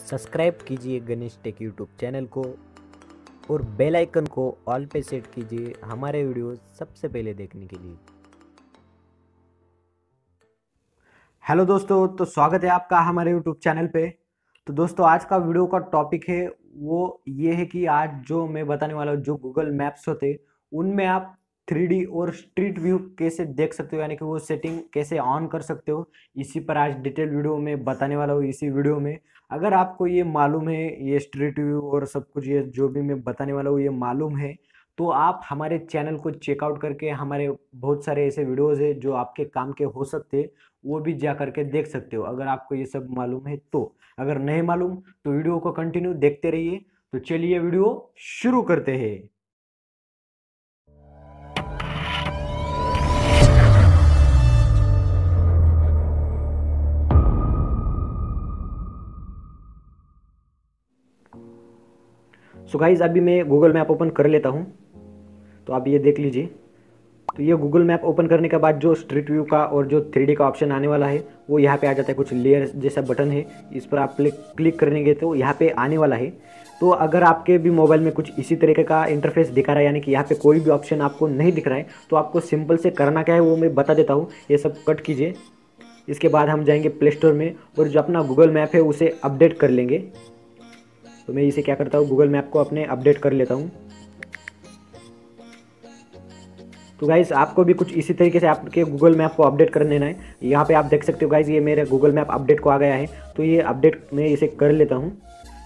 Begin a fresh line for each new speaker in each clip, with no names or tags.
Subscribe कीजिए Ganesh take YouTube channel को और बेल आइकन को ऑल पे सेट कीजिए हमारे वीडियो सबसे पहले देखने के लिए।
हेलो दोस्तों, तो स्वागत है आपका हमारे यूट्यूब चैनल पे। तो दोस्तों, आज का वीडियो का टॉपिक है वो ये है कि आज जो मैं बताने वाला हूँ, जो गूगल मैप्स होते उनमें आप 3D और स्ट्रीट व्यू कैसे देख सकते हो, यानी कि वो सेटिंग कैसे ऑन कर सकते हो। इसी पर आज डिटेल वीडियो में बताने वाला हूँ इसी वीडियो में। अगर आपको ये मालूम है, ये स्ट्रीट व्यू और सब कुछ, ये जो भी मैं बताने वाला हूँ ये मालूम है, तो आप हमारे चैनल को चेकआउट करके हमारे बहुत सारे ऐसे वीडियोज़ है जो आपके काम के हो सकते हैं, वो भी जा करके देख सकते हो अगर आपको ये सब मालूम है तो। अगर नहीं मालूम तो वीडियो को कंटिन्यू देखते रहिए। तो चलिए वीडियो शुरू करते हैं। सो गाइज, अभी मैं गूगल मैप ओपन कर लेता हूँ, तो आप ये देख लीजिए। तो ये गूगल मैप ओपन करने के बाद जो स्ट्रीट व्यू का और जो 3D का ऑप्शन आने वाला है वो यहाँ पे आ जाता है। कुछ लेयर जैसा बटन है, इस पर आप क्लिक करेंगे तो यहाँ पे आने वाला है। तो अगर आपके भी मोबाइल में कुछ इसी तरीके का इंटरफेस दिखा रहा है, यानी कि यहाँ पे कोई भी ऑप्शन आपको नहीं दिख रहा है, तो आपको सिंपल से करना क्या है वो मैं बता देता हूँ। ये सब कट कीजिए। इसके बाद हम जाएंगे प्ले स्टोर में और जो अपना गूगल मैप है उसे अपडेट कर लेंगे। तो मैं इसे क्या करता हूँ, गूगल मैप को अपने अपडेट कर लेता हूँ। तो गाइज, आपको भी कुछ इसी तरीके से आपके गूगल मैप को अपडेट कर लेना है। यहाँ पे आप देख सकते हो गाइज, ये मेरे गूगल मैप अपडेट को आ गया है। तो ये अपडेट मैं इसे कर लेता हूँ।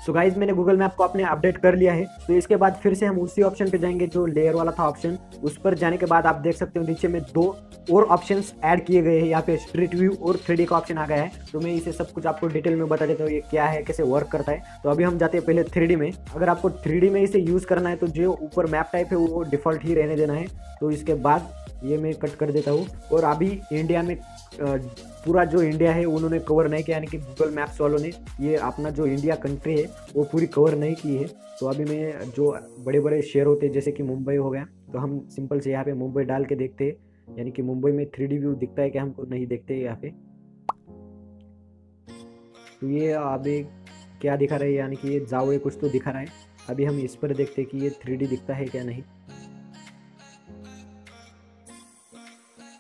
सो गाइज, मैंने गूगल मैप को अपने अपडेट कर लिया है। तो इसके बाद फिर से हम उसी ऑप्शन पे जाएंगे जो लेयर वाला था ऑप्शन। उस पर जाने के बाद आप देख सकते हो नीचे में दो और ऑप्शंस ऐड किए गए हैं। यहाँ पे स्ट्रीट व्यू और 3D का ऑप्शन आ गया है। तो मैं इसे सब कुछ आपको डिटेल में बता देता हूँ ये क्या है, कैसे वर्क करता है। तो अभी हम जाते हैं पहले 3D में। अगर आपको 3D में इसे यूज़ करना है तो जो ऊपर मैप टाइप है वो डिफ़ॉल्ट ही रहने देना है। तो इसके बाद ये मैं कट कर देता हूँ। और अभी इंडिया में पूरा जो इंडिया है उन्होंने कवर नहीं किया, यानी कि गूगल मैप्स वालों ने ये अपना जो इंडिया कंट्री है वो पूरी कवर नहीं की है। तो अभी मैं जो बड़े बड़े शहर होते हैं जैसे कि मुंबई हो गया, तो हम सिंपल से यहाँ पे मुंबई डाल के देखते हैं, यानी कि मुंबई में 3D व्यू दिखता है कि हमको नहीं देखते यहाँ पे। तो ये अभी क्या दिखा रहा है, यानी कि ये जाओ कुछ तो दिखा रहा है। अभी हम इस पर देखते हैं कि ये 3D दिखता है क्या नहीं।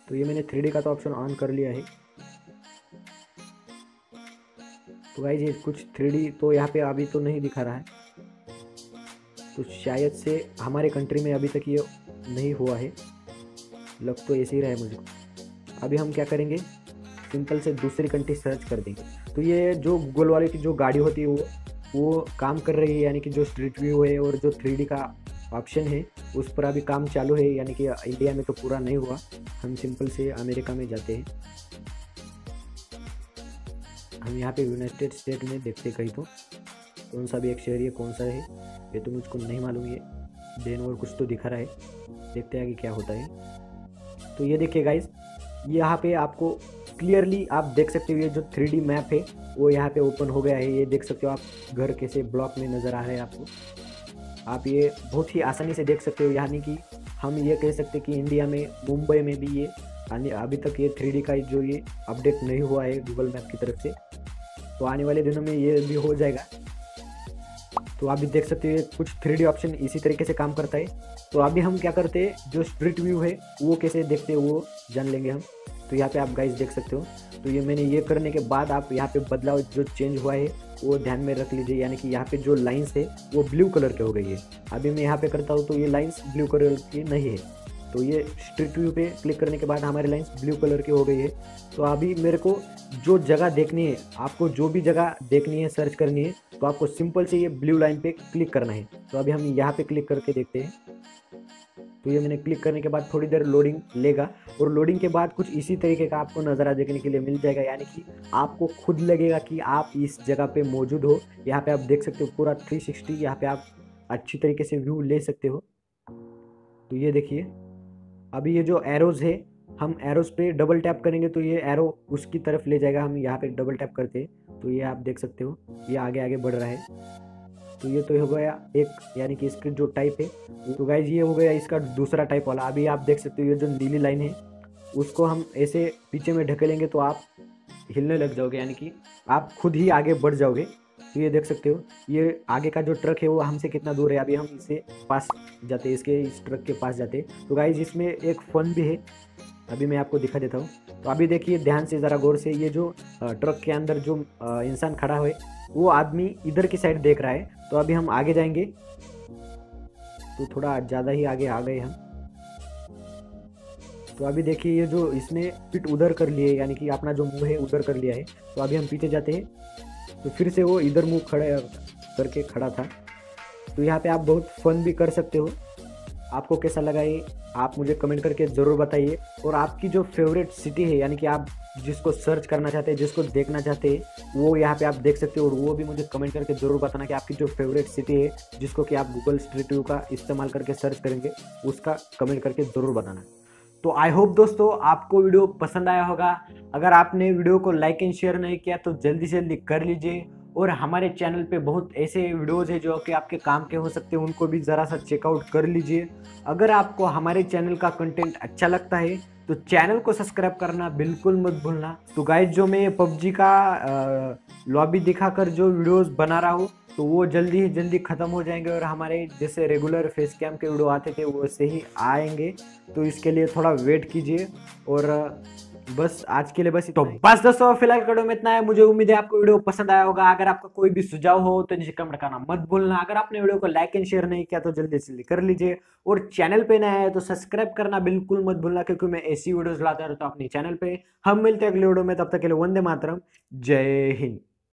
तो ये मैंने 3D का तो ऑप्शन ऑन कर लिया है। तो गाइस, ये कुछ 3D तो यहाँ पे अभी तो नहीं दिखा रहा है, तो शायद से हमारे कंट्री में अभी तक ये नहीं हुआ है। लग तो ऐसे ही रहा है मुझे। अभी हम क्या करेंगे, सिंपल से दूसरी कंट्री सर्च कर देंगे। तो ये जो गूगल वाले की जो गाड़ी होती है वो काम कर रही है, यानी कि जो स्ट्रीट व्यू है और जो 3D का ऑप्शन है उस पर अभी काम चालू है। यानी कि इंडिया में तो पूरा नहीं हुआ। हम सिंपल से अमेरिका में जाते हैं। हम यहाँ पे यूनाइटेड स्टेट में देखते कहीं तो कौन सा भी एक शहर है, कौन सा है ये तो मुझको नहीं मालूम। ये देन और कुछ तो दिखा रहा है, देखते हैं आगे क्या होता है। तो ये देखिए गाइस, यहाँ पे आपको क्लियरली आप देख सकते हो ये जो 3D मैप है वो यहाँ पे ओपन हो गया है। ये देख सकते हो आप घर कैसे ब्लॉक में नज़र आ रहा है आपको। आप ये बहुत ही आसानी से देख सकते हो। यानी कि हम ये कह सकते हैं कि इंडिया में मुंबई में भी ये अभी तक ये 3D का जो ये अपडेट नहीं हुआ है गूगल मैप की तरफ से। तो आने वाले दिनों में ये भी हो जाएगा। तो आप भी देख सकते हो कुछ 3D ऑप्शन इसी तरीके से काम करता है। तो अभी हम क्या करते हैं, जो स्ट्रीट व्यू है वो कैसे देखते हैं वो जान लेंगे हम। तो यहाँ पे आप गाइस देख सकते हो। तो ये मैंने ये करने के बाद आप यहाँ पे बदलाव जो चेंज हुआ है वो ध्यान में रख लीजिए। यानी कि यहाँ पे जो लाइन्स है वो ब्लू कलर के हो गई है। अभी मैं यहाँ पे करता हूँ तो ये लाइन्स ब्लू कलर की नहीं है। तो ये स्ट्रीट व्यू पे क्लिक करने के बाद हमारी लाइन्स ब्लू कलर की हो गई है। तो अभी मेरे को जो जगह देखनी है, आपको जो भी जगह देखनी है, सर्च करनी है, तो आपको सिंपल से ये ब्लू लाइन पे क्लिक करना है। तो अभी हम यहाँ पे क्लिक करके देखते हैं। तो ये मैंने क्लिक करने के बाद थोड़ी देर लोडिंग लेगा और लोडिंग के बाद कुछ इसी तरीके का आपको नज़ारा देखने के लिए मिल जाएगा। यानी कि आपको खुद लगेगा कि आप इस जगह पे मौजूद हो। यहाँ पे आप देख सकते हो पूरा 360 यहाँ पे आप अच्छी तरीके से व्यू ले सकते हो। तो ये देखिए, अभी ये जो एरोज़ है, हम एरोज़ पे डबल टैप करेंगे तो ये एरो उसकी तरफ ले जाएगा। हम यहाँ पे डबल टैप करते हैं तो ये आप देख सकते हो ये आगे आगे बढ़ रहा है। तो ये तो हो गया एक, यानी कि इसकी जो टाइप है। तो गाइज, ये हो गया इसका दूसरा टाइप वाला। अभी आप देख सकते हो ये जो नीली लाइन है उसको हम ऐसे पीछे में ढकेलेंगे तो आप हिलने लग जाओगे, यानी कि आप खुद ही आगे बढ़ जाओगे। तो ये देख सकते हो, ये आगे का जो ट्रक है वो हमसे कितना दूर है। अभी हम इसे पास जाते हैं, इसके इस ट्रक के पास जाते हैं। तो गाइज इसमें एक फन भी है, अभी मैं आपको दिखा देता हूँ। तो अभी देखिए ध्यान से, ज़रा गौर से, ये जो ट्रक के अंदर जो इंसान खड़ा है वो आदमी इधर की साइड देख रहा है। तो अभी हम आगे जाएंगे, तो थोड़ा ज़्यादा ही आगे आ गए हम। तो अभी देखिए ये जो इसने पिट उधर कर लिए, यानी कि अपना जो मुंह है उधर कर लिया है। तो अभी हम पीछे जाते हैं, तो फिर से वो इधर मुंह खड़ा करके खड़ा था। तो यहाँ पे आप बहुत फन भी कर सकते हो। आपको कैसा लगा ये आप मुझे कमेंट करके ज़रूर बताइए। और आपकी जो फेवरेट सिटी है, यानी कि आप जिसको सर्च करना चाहते हैं, जिसको देखना चाहते हैं, वो यहाँ पे आप देख सकते हो। और वो भी मुझे कमेंट करके ज़रूर बताना कि आपकी जो फेवरेट सिटी है, जिसको कि आप गूगल स्ट्रीट व्यू का इस्तेमाल करके सर्च करेंगे, उसका कमेंट करके ज़रूर बताना। तो आई होप दोस्तों आपको वीडियो पसंद आया होगा। अगर आपने वीडियो को लाइक एंड शेयर नहीं किया तो जल्दी से जल्दी कर लीजिए। और हमारे चैनल पे बहुत ऐसे वीडियोज़ हैं जो कि आपके काम के हो सकते हैं, उनको भी ज़रा सा चेकआउट कर लीजिए। अगर आपको हमारे चैनल का कंटेंट अच्छा लगता है तो चैनल को सब्सक्राइब करना बिल्कुल मत भूलना। तो गाइज जो मैं पबजी का लॉबी दिखाकर जो वीडियोज़ बना रहा हूँ, तो वो जल्दी ही जल्दी ख़त्म हो जाएंगे और हमारे जैसे रेगुलर फेस कैम के वीडियो आते थे वो वैसे ही आएंगे। तो इसके लिए थोड़ा वेट कीजिए। और बस आज के लिए बस तो बस दोस्तों फिलहाल वीडियो में इतना है। मुझे उम्मीद है आपको वीडियो पसंद आया होगा। अगर आपका कोई भी सुझाव हो तो नीचे कमेंट करना मत भूलना। अगर आपने वीडियो को लाइक एंड शेयर नहीं किया तो जल्दी से जल्दी कर लीजिए। और चैनल पे नया है तो सब्सक्राइब करना बिल्कुल मत भूलना, क्योंकि मैं ऐसी वीडियोस लाता रहता हूँ अपने चैनल पे। हम मिलते हैं अगले वीडियो में, तब तक के लिए वंदे मातरम, जय हिंद।